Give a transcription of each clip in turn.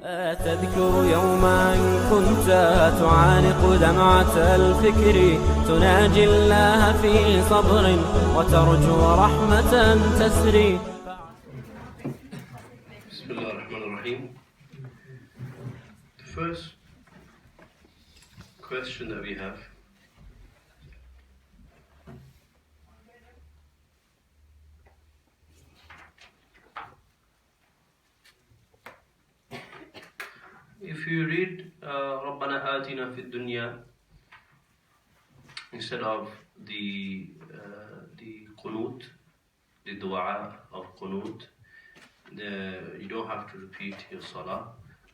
تذكر يوما كنت تعانق دمعة الفكر تناجي الله في صبر وترجو رحمة تسري. بسم الله الرحمن الرحيم. The first question that we have if you read Rabbana atina fiddunya instead of the Qunoot, the Dua of Qunoot, you don't have to repeat your Salah.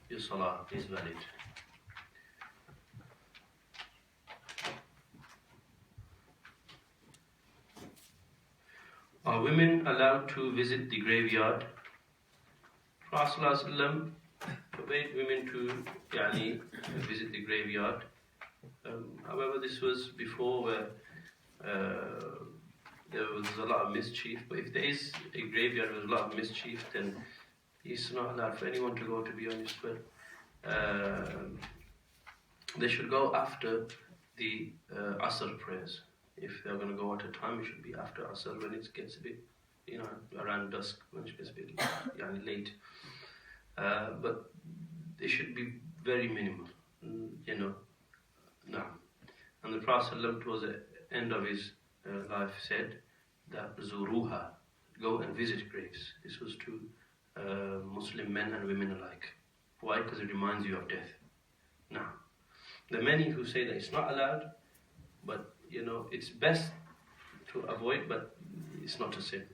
Your Salah is valid. Are women allowed to visit the graveyard? Prophet ﷺ forbade women to visit the graveyard. However, this was before where there was a lot of mischief. But if there is a graveyard with a lot of mischief, then it's not allowed for anyone to go, to be honest. But they should go after the Asr prayers. If they're going to go at a time, it should be after Asr, when it gets a bit, around dusk, when it gets a bit late. But it should be very minimal, No. And the Prophet ﷺ towards the end of his life said that Zuruha, go and visit graves. This was to Muslim men and women alike. Why? Because it reminds you of death. Now, there are many who say that it's not allowed, but it's best to avoid, but it's not a sin.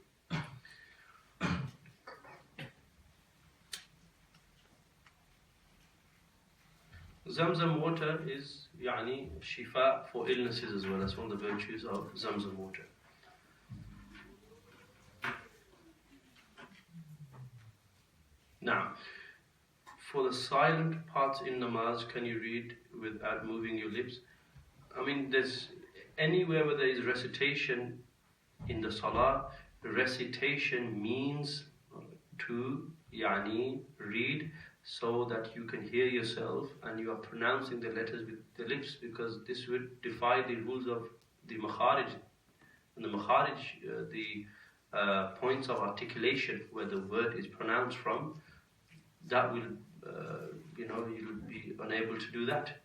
ZamZam water is Shifa for illnesses as well. That's one of the virtues of ZamZam water. Now, for the silent parts in namaz, can you read without moving your lips? There's anywhere where there is recitation in the Salah, recitation means to read so that you can hear yourself and you are pronouncing the letters with the lips, because this would defy the rules of the makharij. And the makharij, the points of articulation where the word is pronounced from, that will, you'll be unable to do that.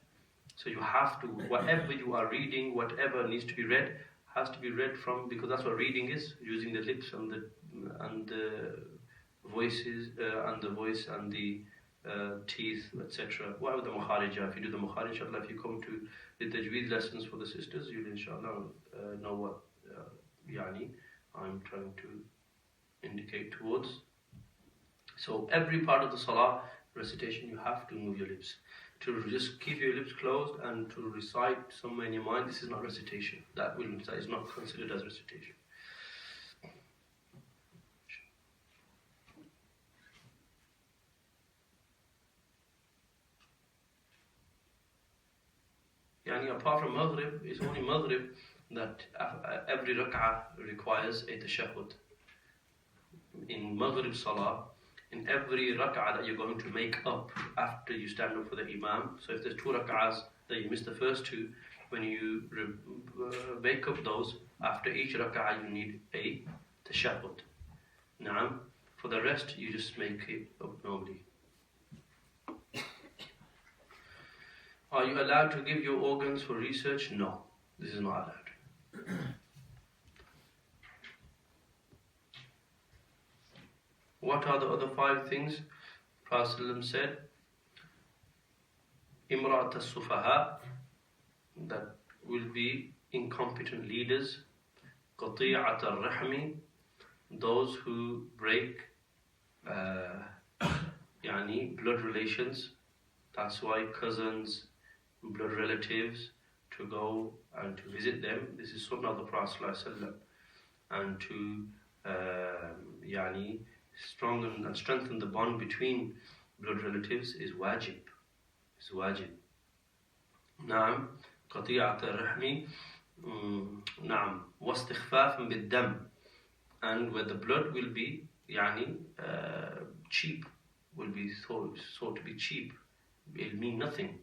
So you have to, whatever you are reading, whatever needs to be read, has to be read from, because that's what reading is, using the lips and the voices, and the voice and the teeth, etc. Whatever the makharij, if you do the makharij, inshallah, if you come to the tajweed lessons for the sisters, you'll inshallah know what I'm trying to indicate towards. So every part of the salah recitation, you have to move your lips. To just keep your lips closed and to recite somewhere in your mind, this is not recitation. That is not considered as recitation. Apart from Maghrib, it's only Maghrib that every rak'ah requires a Tashahud. In Maghrib Salah, in every rak'ah that you're going to make up after you stand up for the Imam, so if there's 2 rak'ahs that you missed the first 2, when you make up those, after each rak'ah you need a Tashahud. Now, for the rest you just make it up normally. Are you allowed to give your organs for research? No, this is not allowed. What are the other 5 things? Prophet ﷺ said, Imra'at as-sufaha, that will be incompetent leaders. Qati'at al-rahmi, those who break blood relations. That's why cousins, blood relatives, to go and to visit them. This is sunnah of the Prophet ﷺ. And to strengthen the bond between blood relatives is wajib. It's wajib. Naam, qati'at al-rahmi, naam, wastighfafan bid-dam, and where the blood will be cheap, will be thought to be cheap. It'll mean nothing.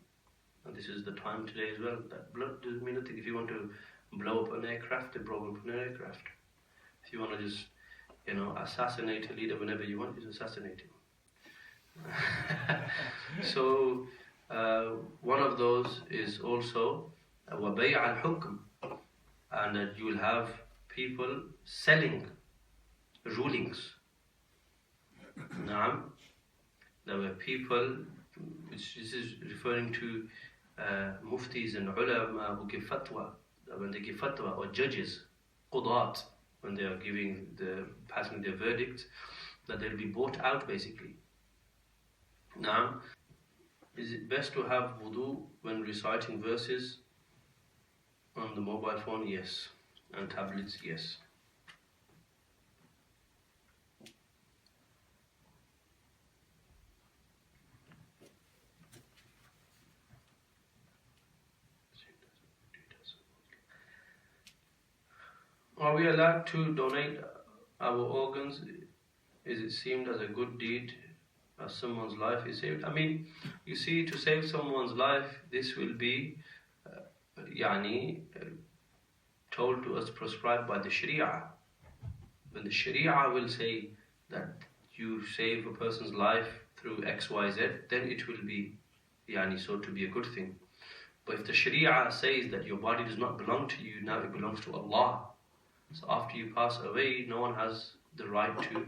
And this is the time today as well, that blood doesn't mean nothing. If you want to blow up an aircraft, they blow up an aircraft. If you want to just, assassinate a leader whenever you want, you assassinate him. So, one of those is also وَبَيْعَ الْحُكْمِ, and that you will have people selling rulings. Naam. There were people, which this is referring to muftis and ulama who give fatwa, when they give fatwa, or judges, qudat, when they are passing their verdict, that they'll be bought out basically. Now, is it best to have wudu when reciting verses on the mobile phone? Yes. And tablets? Yes. Are we allowed to donate our organs? Is it seemed as a good deed as someone's life is saved? I mean, you see, to save someone's life, this will be told to us, prescribed by the Sharia. When the Sharia will say that you save a person's life through X, Y, Z, then it will be so to be a good thing. But if the Sharia says that your body does not belong to you, now it belongs to Allah. So after you pass away, no one has the right to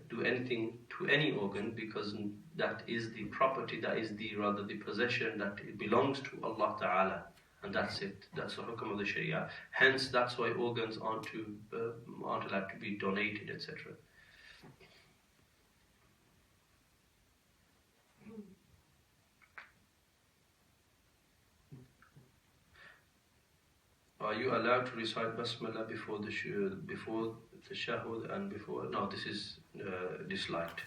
do anything to any organ, because that is the property, that is the possession, that it belongs to Allah Ta'ala, and that's it. That's the hukm of the Sharia. Hence, that's why organs aren't allowed to be donated, etc. Are you allowed to recite Basmalah before the Tashahud and before? No, this is disliked.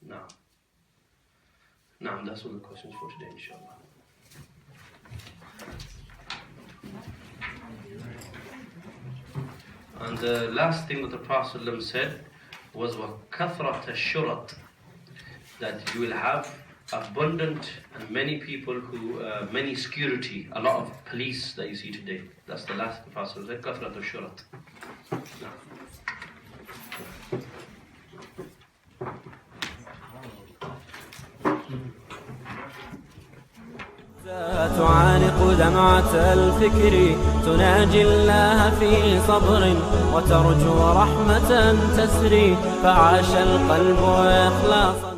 No, that's all the questions for today, inshallah. And the last thing that the Prophet ﷺ said was وَكَثْرَةَ الشُّرَطِ, that you will have abundant and many people who, many security, a lot of police that you see today. That's the last Prophet said, كَثْرَةَ الشُّرَطِ. تعانق دمعة الفكر تناجي الله في صبر وترجو رحمة تسري فعاش القلب إخلاصا